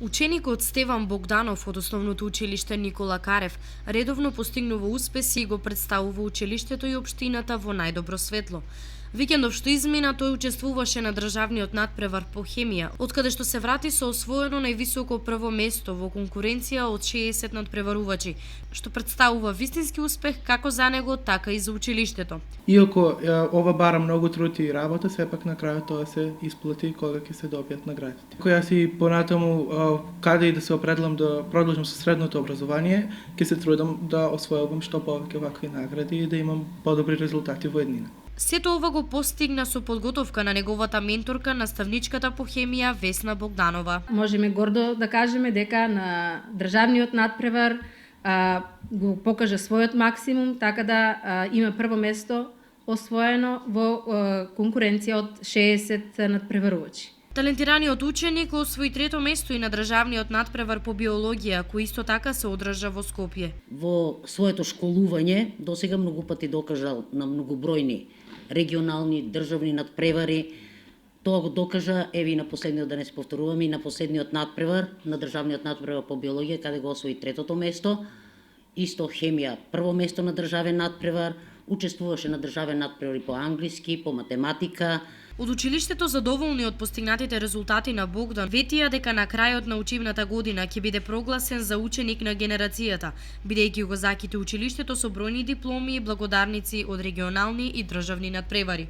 Ученикот Стеван Богданов од основното училиште Никола Карев редовно постигнува успеси и го представува училиштето и општината во најдобро светло. Викендов што измина, тој учествуваше на државниот надпревар по хемија, откаде што се врати со освоено највисоко прво место во конкуренција од 60 надпреварувачи, што представува вистински успех како за него, така и за училиштето. Иако ова бара многу труд и работа, сепак на крајот тоа се исплати кога ќе се добијат наградите. Која си понатаму каде и да се определам да продолжам со средното образование, ќе се трудам да освојувам што повеќе вакви награди и да имам подобри резултати во еднина. Сето ова го постигна со подготовка на неговата менторка, наставничката по хемија Весна Богданова. Можеме гордо да кажеме дека на државниот надпревар го покажа својот максимум, така да има прво место освоено во конкуренција од 60 надпреварувачи. Талентираниот ученик освои трето место и на државниот надпревар по биологија, кој исто така се одржа во Скопје. Во своето школување досега многу пати докажал на многобројни регионални државни надпревари. Тоа го докажа и на последниот, да не се повторуваме, и на последниот надпревар, на државниот надпревар по биологија, каде го освои третото место. Исто хемија прво место на државен надпревар, учествуваше на државен надпревар по англиски, по математика. Од училиштето задоволни од постигнатите резултати на Богдан, ветија дека на крајот на учебната година ќе биде прогласен за ученик на генерацијата, бидејќи го заките училиштето со бројни дипломи и благодарници од регионални и државни надпревари.